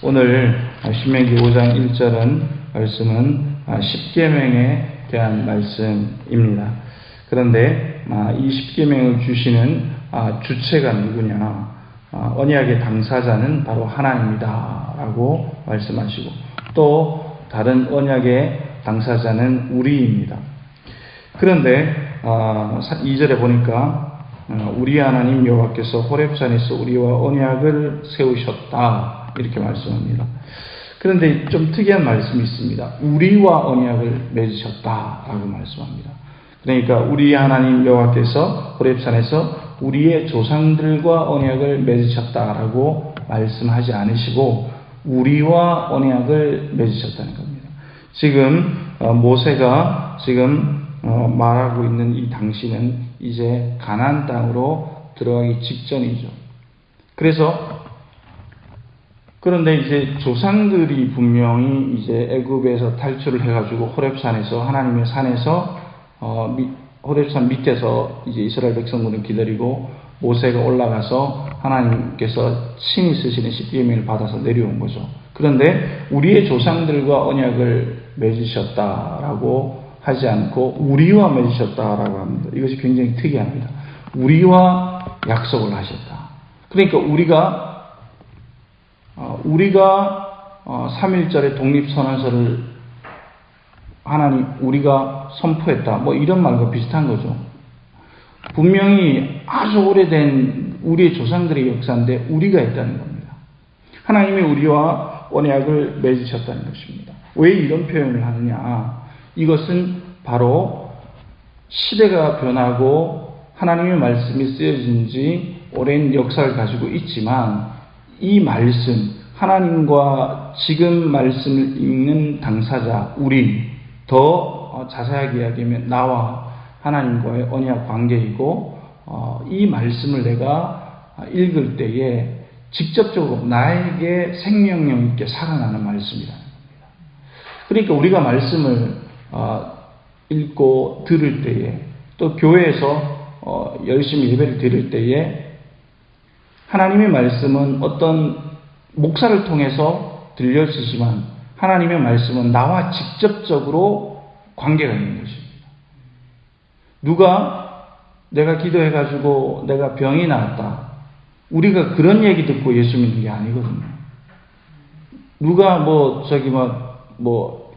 오늘 신명기 5장 1절은 말씀은 십계명에 대한 말씀입니다. 그런데 이 십계명을 주시는 주체가 누구냐? 언약의 당사자는 바로 하나님이다 라고 말씀하시고, 또 다른 언약의 당사자는 우리입니다. 그런데 2절에 보니까 우리 하나님 여호와께서 호렙산에서 우리와 언약을 세우셨다 이렇게 말씀합니다. 그런데 좀 특이한 말씀이 있습니다. 우리와 언약을 맺으셨다라고 말씀합니다. 그러니까 우리 하나님 여호와께서 호렙산에서 우리의 조상들과 언약을 맺으셨다라고 말씀하지 않으시고 우리와 언약을 맺으셨다는 겁니다. 지금 모세가 지금 말하고 있는 이 당시는 이제 가나안 땅으로 들어가기 직전이죠. 그런데 이제 조상들이 분명히 이제 애굽에서 탈출을 해가지고 호렙산에서 하나님의 산에서 호렙산 밑에서 이제 이스라엘 백성들은 기다리고 모세가 올라가서 하나님께서 친히 쓰시는 십계명을 받아서 내려온 거죠. 그런데 우리의 조상들과 언약을 맺으셨다라고 하지 않고 우리와 맺으셨다라고 합니다. 이것이 굉장히 특이합니다. 우리와 약속을 하셨다. 그러니까 우리가 3.1절의 독립선언서를 하나님 우리가 선포했다. 뭐 이런 말과 비슷한 거죠. 분명히 아주 오래된 우리의 조상들의 역사인데 우리가 있다는 겁니다. 하나님이 우리와 언약을 맺으셨다는 것입니다. 왜 이런 표현을 하느냐? 이것은 바로 시대가 변하고 하나님의 말씀이 쓰여진 지 오랜 역사를 가지고 있지만 이 말씀, 하나님과 지금 말씀을 읽는 당사자, 우리, 더 자세하게 이야기하면 나와 하나님과의 언약 관계이고 이 말씀을 내가 읽을 때에 직접적으로 나에게 생명력 있게 살아나는 말씀이라는 겁니다. 그러니까 우리가 말씀을 읽고 들을 때에 또 교회에서 열심히 예배를 드릴 때에 하나님의 말씀은 어떤 목사를 통해서 들려지지만 하나님의 말씀은 나와 직접적으로 관계가 있는 것입니다. 누가 내가 기도해가지고 내가 병이 나았다. 우리가 그런 얘기 듣고 예수 믿는 게 아니거든요. 누가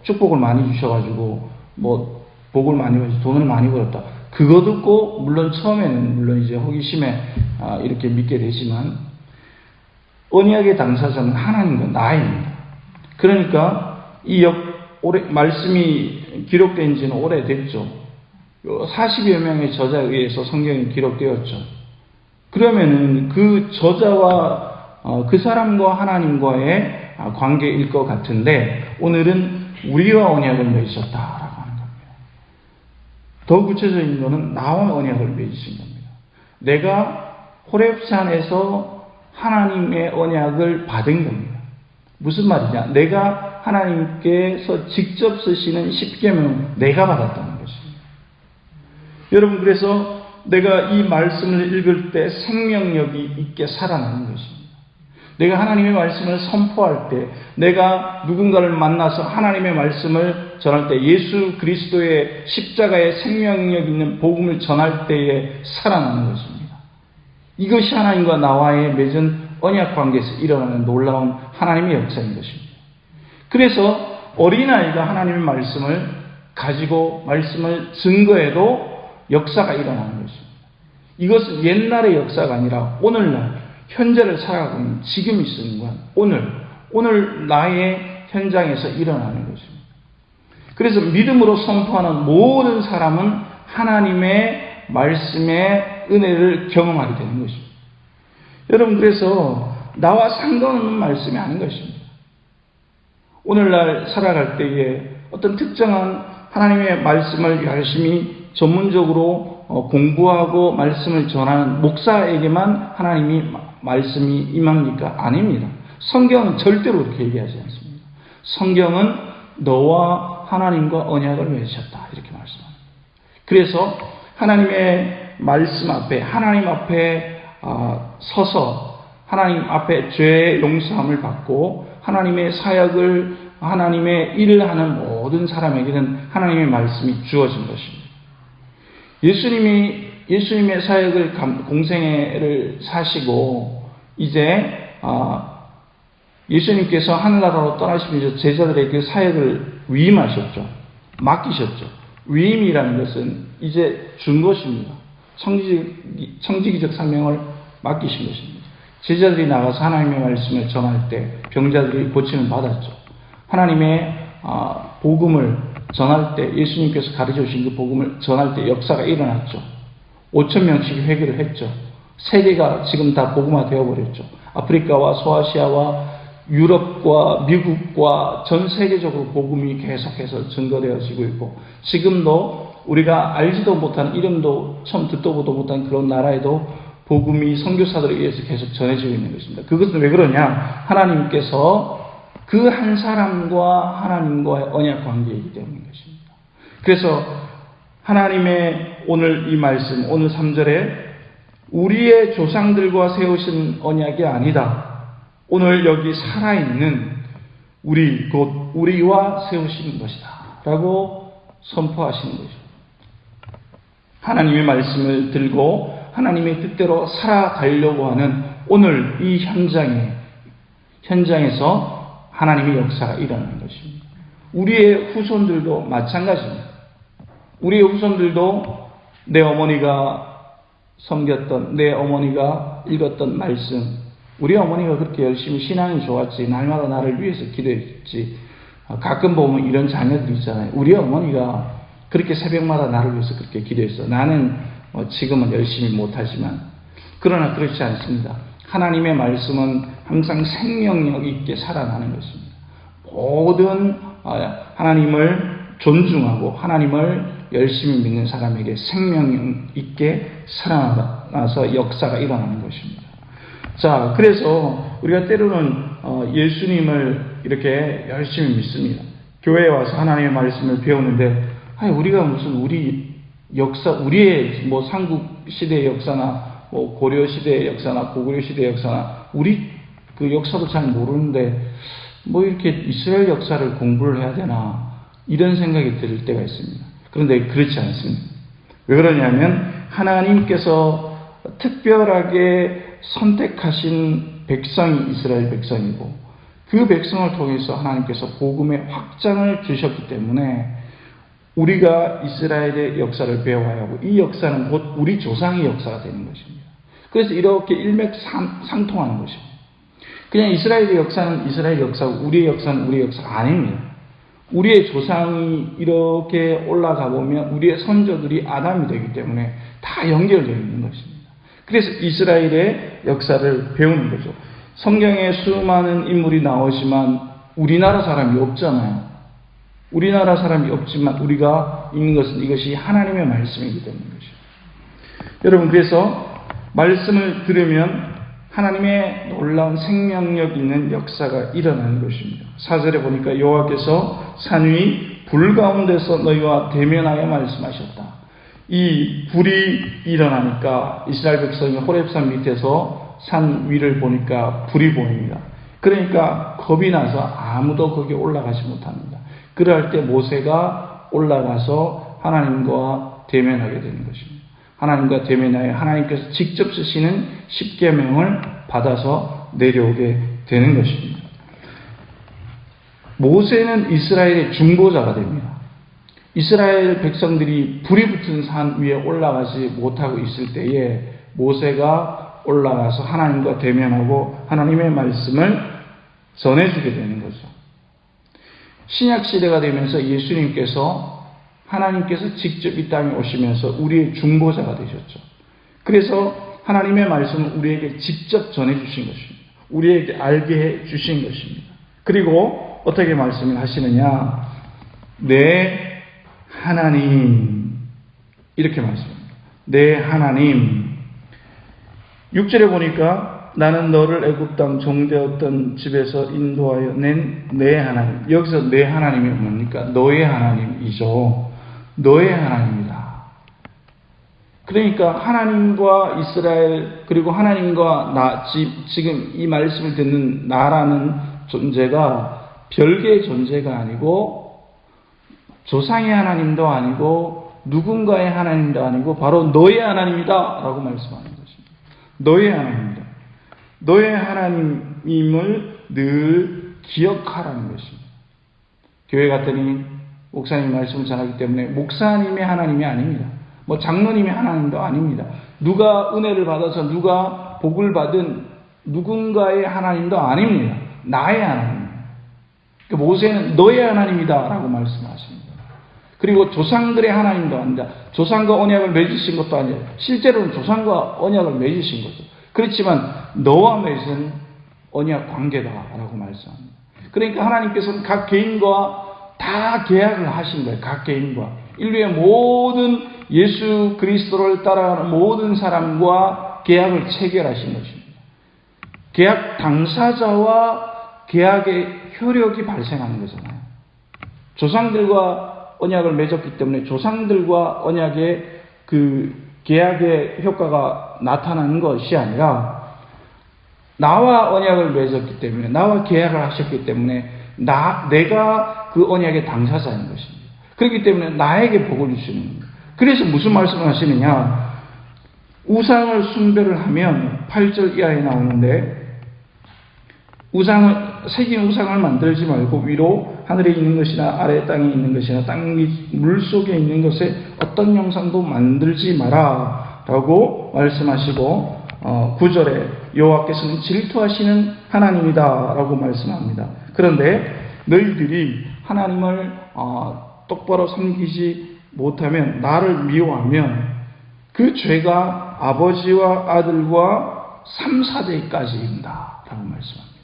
축복을 많이 주셔가지고 복을 많이 받아서 돈을 많이 벌었다. 그거 듣고 물론 처음에는 이제 호기심에 이렇게 믿게 되지만 언약의 당사자는 하나님과 나입니다. 그러니까 말씀이 기록된 지는 오래됐죠. 40여 명의 저자에 의해서 성경이 기록되었죠. 그러면은 그 저자와 그 사람과 하나님과의 관계일 것 같은데 오늘은 우리와 언약을 맺으셨다라고 하는 겁니다. 더 구체적인 것은 나와 언약을 맺으신 겁니다. 내가 호렙산에서 하나님의 언약을 받은 겁니다. 무슨 말이냐? 내가 하나님께서 직접 쓰시는 십계명을 내가 받았다는 것입니다. 여러분, 그래서 내가 이 말씀을 읽을 때 생명력이 있게 살아나는 것입니다. 내가 하나님의 말씀을 선포할 때, 내가 누군가를 만나서 하나님의 말씀을 전할 때, 예수 그리스도의 십자가의 생명력 있는 복음을 전할 때에 살아나는 것입니다. 이것이 하나님과 나와의 맺은 언약 관계에서 일어나는 놀라운 하나님의 역사인 것입니다. 그래서 어린아이가 하나님의 말씀을 가지고 말씀을 증거해도 역사가 일어나는 것입니다. 이것은 옛날의 역사가 아니라 오늘날 현재를 살아가고 있는 지금 이 순간 오늘 나의 현장에서 일어나는 것입니다. 그래서 믿음으로 선포하는 모든 사람은 하나님의 말씀의 은혜를 경험하게 되는 것입니다. 여러분, 그래서 나와 상관없는 말씀이 아닌 것입니다. 오늘날 살아갈 때에 어떤 특정한 하나님의 말씀을 열심히 전문적으로 공부하고 말씀을 전하는 목사에게만 하나님이 말씀이 임합니까? 아닙니다. 성경은 절대로 그렇게 얘기하지 않습니다. 성경은 너와 하나님과 언약을 맺으셨다 이렇게 말씀합니다. 그래서 하나님의 말씀 앞에 하나님 앞에 서서 하나님 앞에 죄의 용서함을 받고 하나님의 사역을, 하나님의 일을 하는 모든 사람에게는 하나님의 말씀이 주어진 것입니다. 예수님의 사역을 공생애를 사시고 이제 예수님께서 하늘나라로 떠나시면서 제자들에게 그 사역을 위임하셨죠. 맡기셨죠. 위임이라는 것은 이제 준 것입니다. 청지기적 사명을 맡기신 것입니다. 제자들이 나가서 하나님의 말씀을 전할 때 병자들이 고침을 받았죠. 하나님의 복음을 전할 때, 예수님께서 가르쳐 주신 그 복음을 전할 때 역사가 일어났죠. 5,000명씩 회개를 했죠. 세계가 지금 다 복음화 되어버렸죠. 아프리카와 소아시아와 유럽과 미국과 전 세계적으로 복음이 계속해서 증거되어지고 있고, 지금도 우리가 알지도 못한, 이름도 처음 듣도 보도 못한 그런 나라에도 복음이 선교사들에 의해서 계속 전해지고 있는 것입니다. 그것은 왜 그러냐? 하나님께서 그 한 사람과 하나님과의 언약 관계이기 때문인 것입니다. 그래서 하나님의 오늘 이 말씀, 오늘 3절에 우리의 조상들과 세우신 언약이 아니다. 오늘 여기 살아있는 우리, 곧 우리와 세우시는 것이다 라고 선포하시는 것입니다. 하나님의 말씀을 들고 하나님의 뜻대로 살아가려고 하는 오늘 이 현장에서 하나님의 역사가 일어나는 것입니다. 우리의 후손들도 마찬가지입니다. 우리의 후손들도 내 어머니가 섬겼던, 내 어머니가 읽었던 말씀, 우리 어머니가 그렇게 열심히 신앙이 좋았지, 날마다 나를 위해서 기도했지. 가끔 보면 이런 자녀들이 있잖아요. 우리 어머니가 그렇게 새벽마다 나를 위해서 그렇게 기도했어. 나는 지금은 열심히 못하지만. 그러나 그렇지 않습니다. 하나님의 말씀은 항상 생명력 있게 살아나는 것입니다. 모든 하나님을 존중하고 하나님을 열심히 믿는 사람에게 생명력 있게 살아나서 역사가 일어나는 것입니다. 자, 그래서 우리가 때로는 예수님을 이렇게 열심히 믿습니다. 교회에 와서 하나님의 말씀을 배우는데, 우리가 무슨 우리의 삼국 시대의 역사나 고려 시대의 역사나 고구려 시대의 역사나 우리 그 역사도 잘 모르는데 이렇게 이스라엘 역사를 공부를 해야 되나, 이런 생각이 들 때가 있습니다. 그런데 그렇지 않습니다. 왜 그러냐면 하나님께서 특별하게 선택하신 백성이 이스라엘 백성이고, 그 백성을 통해서 하나님께서 복음의 확장을 주셨기 때문에 우리가 이스라엘의 역사를 배워야 하고, 이 역사는 곧 우리 조상의 역사가 되는 것입니다. 그래서 이렇게 일맥상통하는 것입니다. 그냥 이스라엘의 역사는 이스라엘 역사고 우리의 역사는 우리의 역사가 아닙니다. 우리의 조상이 이렇게 올라가 보면 우리의 선조들이 아담이 되기 때문에 다 연결되어 있는 것입니다. 그래서 이스라엘의 역사를 배우는 거죠. 성경에 수많은 인물이 나오지만 우리나라 사람이 없잖아요. 우리나라 사람이 없지만 우리가 있는 것은 이것이 하나님의 말씀이기 때문인 것이죠. 여러분, 그래서 말씀을 들으면 하나님의 놀라운 생명력 있는 역사가 일어나는 것입니다. 4절에 보니까 여호와께서 산 위 불 가운데서 너희와 대면하여 말씀하셨다. 이 불이 일어나니까 이스라엘 백성이 호렙산 밑에서 산 위를 보니까 불이 보입니다. 그러니까 겁이 나서 아무도 거기에 올라가지 못합니다. 그럴 때 모세가 올라가서 하나님과 대면하게 되는 것입니다. 하나님과 대면하여 하나님께서 직접 쓰시는 십계명을 받아서 내려오게 되는 것입니다. 모세는 이스라엘의 중보자가 됩니다. 이스라엘 백성들이 불이 붙은 산 위에 올라가지 못하고 있을 때에 모세가 올라가서 하나님과 대면하고 하나님의 말씀을 전해주게 되는 거죠. 신약 시대가 되면서 예수님께서 하나님께서 직접 이 땅에 오시면서 우리의 중보자가 되셨죠. 그래서 하나님의 말씀을 우리에게 직접 전해주신 것입니다. 우리에게 알게 해주신 것입니다. 그리고 어떻게 말씀을 하시느냐? 내 하나님, 이렇게 말씀합니다. 내 하나님. 6절에 보니까 나는 너를 애굽 땅 종되었던 집에서 인도하여 낸 내 하나님. 여기서 내 하나님이 뭡니까? 너의 하나님이죠. 너의 하나님이다. 그러니까 하나님과 이스라엘, 그리고 하나님과 나, 지금 이 말씀을 듣는 나라는 존재가 별개의 존재가 아니고 조상의 하나님도 아니고 누군가의 하나님도 아니고 바로 너의 하나님이다 라고 말씀하는 것입니다. 너의 하나님이다. 너의 하나님임을 늘 기억하라는 것입니다. 교회 갔더니 목사님 말씀을 전하기 때문에 목사님의 하나님이 아닙니다. 뭐 장로님의 하나님도 아닙니다. 누가 은혜를 받아서 누가 복을 받은 누군가의 하나님도 아닙니다. 나의 하나님. 그러니까 모세는 너의 하나님이다 라고 말씀하십니다. 그리고 조상들의 하나님도 아니다. 조상과 언약을 맺으신 것도 아니에요. 실제로는 조상과 언약을 맺으신 거죠. 그렇지만 너와 맺은 언약 관계다라고 말씀합니다. 그러니까 하나님께서는 각 개인과 다 계약을 하신 거예요. 각 개인과. 인류의 모든 예수 그리스도를 따라가는 모든 사람과 계약을 체결하신 것입니다. 계약 당사자와 계약의 효력이 발생하는 거잖아요. 조상들과 언약을 맺었기 때문에 조상들과 언약의 그 계약의 효과가 나타나는 것이 아니라 나와 언약을 맺었기 때문에 나와 계약을 하셨기 때문에 내가 그 언약의 당사자인 것입니다. 그렇기 때문에 나에게 복을 주시는 겁니다. 그래서 무슨 말씀을 하시느냐? 우상을 숭배를 하면 8절 이하에 나오는데 새긴 우상을 만들지 말고 위로 하늘에 있는 것이나 아래 땅에 있는 것이나 땅 밑 물속에 있는 것에 어떤 형상도 만들지 마라 라고 말씀하시고 9절에 여호와께서는 질투하시는 하나님이다 라고 말씀합니다. 그런데 너희들이 하나님을 똑바로 섬기지 못하면 나를 미워하면 그 죄가 아버지와 아들과 3, 4대까지 이른다 라고 말씀합니다.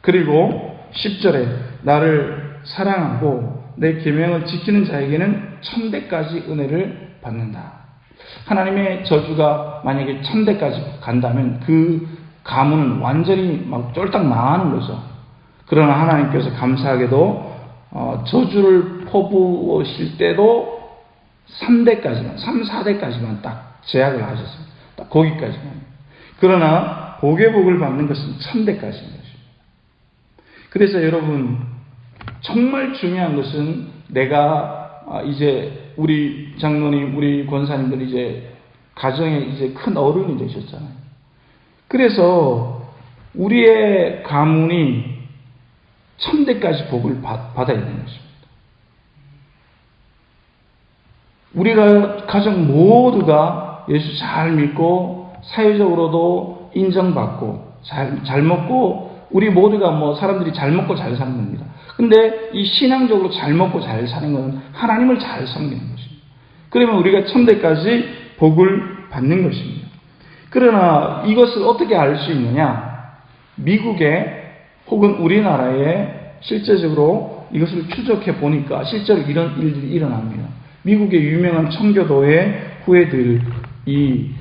그리고 10절에 나를 사랑하고 내 계명을 지키는 자에게는 1000대까지 은혜를 받는다. 하나님의 저주가 만약에 1000대까지 간다면 그 가문은 완전히 막 쫄딱 망하는 거죠. 그러나 하나님께서 감사하게도 저주를 퍼부으실 때도 3대까지만, 3, 4대까지만 딱 제약을 하셨습니다. 딱 거기까지만. 그러나 복의 복을 받는 것은 1000대까지입니다. 그래서 여러분 정말 중요한 것은 내가 이제 우리 장로님, 우리 권사님들이 이제 가정에 이제 큰 어른이 되셨잖아요. 그래서 우리의 가문이 1000대까지 복을 받아야 되는 것입니다. 우리가 가정 모두가 예수 잘 믿고 사회적으로도 인정받고 잘 먹고 우리 모두가 뭐 사람들이 잘 먹고 잘 사는 겁니다. 근데 이 신앙적으로 잘 먹고 잘 사는 것은 하나님을 잘 섬기는 것입니다. 그러면 우리가 1000대까지 복을 받는 것입니다. 그러나 이것을 어떻게 알 수 있느냐? 미국에 혹은 우리나라에 실제적으로 이것을 추적해 보니까 실제로 이런 일들이 일어납니다. 미국의 유명한 청교도의 후예들이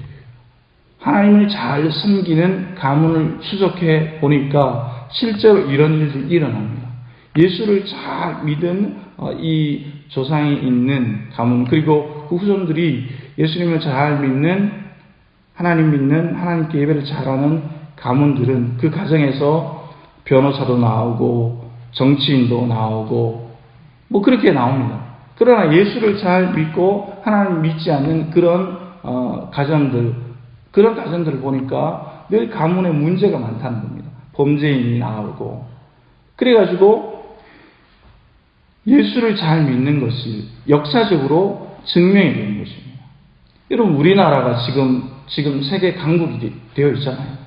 하나님을 잘 섬기는 가문을 추적해 보니까 실제로 이런 일들이 일어납니다. 예수를 잘 믿은 이 조상이 있는 가문, 그리고 그 후손들이 예수님을 잘 믿는, 하나님 믿는, 하나님께 예배를 잘하는 가문들은 그 가정에서 변호사도 나오고 정치인도 나오고 뭐 그렇게 나옵니다. 그러나 예수를 잘 믿고 하나님 믿지 않는 그런 그런 가정들을 보니까 늘 가문에 문제가 많다는 겁니다. 범죄인이 나오고. 그래가지고 예수를 잘 믿는 것이 역사적으로 증명이 되는 것입니다. 여러분, 우리나라가 지금 세계 강국이 되어 있잖아요.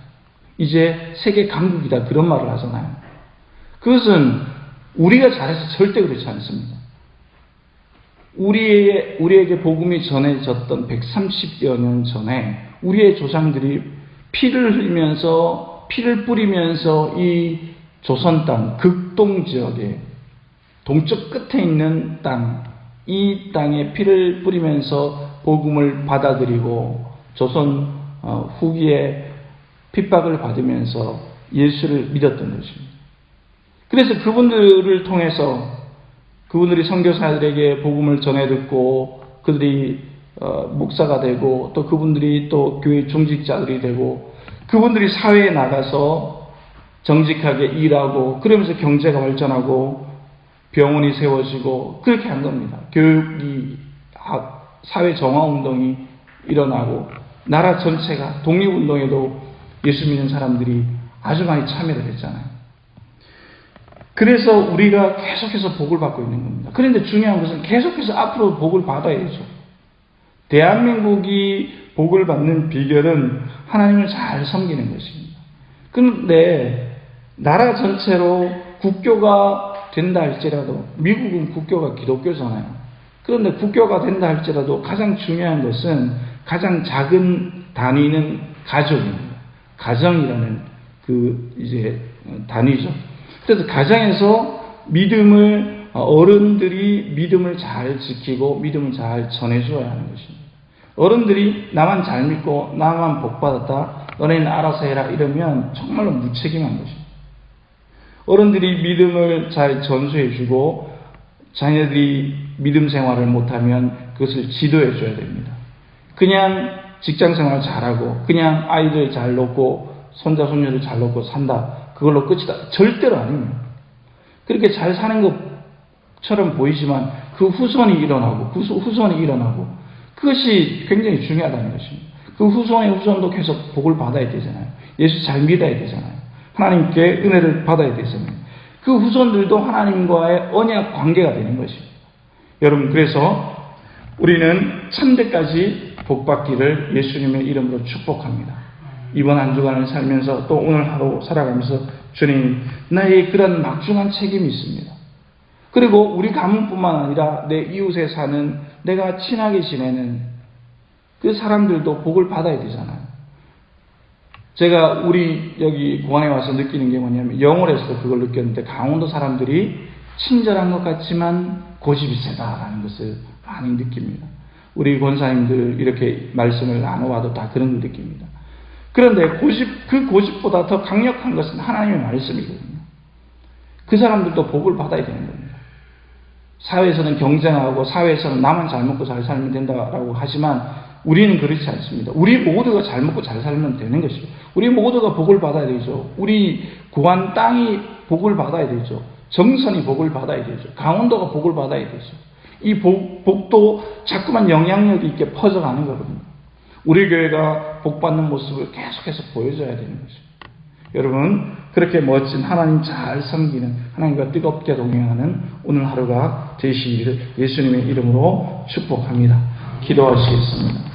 이제 세계 강국이다 그런 말을 하잖아요. 그것은 우리가 잘해서 절대 그렇지 않습니다. 우리에게 복음이 전해졌던 130여 년 전에 우리의 조상들이 피를 흘리면서, 피를 뿌리면서 이 조선 땅, 극동 지역에, 동쪽 끝에 있는 땅, 이 땅에 피를 뿌리면서 복음을 받아들이고 조선 후기에 핍박을 받으면서 예수를 믿었던 것입니다. 그래서 그분들을 통해서 그분들이 선교사들에게 복음을 전해 듣고 그들이 목사가 되고 또 그분들이 또 교회 중직자들이 되고 그분들이 사회에 나가서 정직하게 일하고 그러면서 경제가 발전하고 병원이 세워지고 그렇게 한 겁니다. 교육이 사회 정화운동이 일어나고 나라 전체가 독립운동에도 예수 믿는 사람들이 아주 많이 참여를 했잖아요. 그래서 우리가 계속해서 복을 받고 있는 겁니다. 그런데 중요한 것은 계속해서 앞으로 복을 받아야죠. 대한민국이 복을 받는 비결은 하나님을 잘 섬기는 것입니다. 그런데 나라 전체로 국교가 된다 할지라도, 미국은 국교가 기독교잖아요. 그런데 국교가 된다 할지라도 가장 중요한 것은 가장 작은 단위는 가족입니다. 가정이라는 단위죠. 그래서 가정에서 어른들이 믿음을 잘 지키고 믿음을 잘 전해줘야 하는 것입니다. 어른들이 나만 잘 믿고 나만 복받았다, 너네는 알아서 해라 이러면 정말로 무책임한 것입니다. 어른들이 믿음을 잘 전수해주고 자녀들이 믿음 생활을 못하면 그것을 지도해줘야 됩니다. 그냥 직장생활 잘하고 그냥 아이들 잘 놓고 손자 손녀를 잘 놓고 산다, 그걸로 끝이다. 절대로 아닙니다. 그렇게 잘 사는 것처럼 보이지만 그 후손이 일어나고 그것이 굉장히 중요하다는 것입니다. 그 후손의 후손도 계속 복을 받아야 되잖아요. 예수 잘 믿어야 되잖아요. 하나님께 은혜를 받아야 되잖아요. 그 후손들도 하나님과의 언약 관계가 되는 것입니다. 여러분, 그래서 우리는 천대까지 복받기를 예수님의 이름으로 축복합니다. 이번 한 주간을 살면서 또 오늘 하루 살아가면서 주님, 나의 그런 막중한 책임이 있습니다. 그리고 우리 가문뿐만 아니라 내 이웃에 사는, 내가 친하게 지내는 그 사람들도 복을 받아야 되잖아요. 제가 우리 여기 공안에 와서 느끼는 게 뭐냐면, 영월에서도 그걸 느꼈는데, 강원도 사람들이 친절한 것 같지만 고집이 세다라는 것을 많이 느낍니다. 우리 권사님들 이렇게 말씀을 나눠봐도 다 그런 걸 느낍니다. 그런데 그 고집보다 더 강력한 것은 하나님의 말씀이거든요. 그 사람들도 복을 받아야 되는 겁니다. 사회에서는 경쟁하고 사회에서는 나만 잘 먹고 잘 살면 된다라고 하지만 우리는 그렇지 않습니다. 우리 모두가 잘 먹고 잘 살면 되는 것이죠. 우리 모두가 복을 받아야 되죠. 우리 구한 땅이 복을 받아야 되죠. 정선이 복을 받아야 되죠. 강원도가 복을 받아야 되죠. 이 복도 자꾸만 영향력이 있게 퍼져가는 거거든요. 우리 교회가 복받는 모습을 계속해서 보여줘야 되는 것입니다. 여러분, 그렇게 멋진 하나님 잘 섬기는, 하나님과 뜨겁게 동행하는 오늘 하루가 되시기를 예수님의 이름으로 축복합니다. 기도하시겠습니다.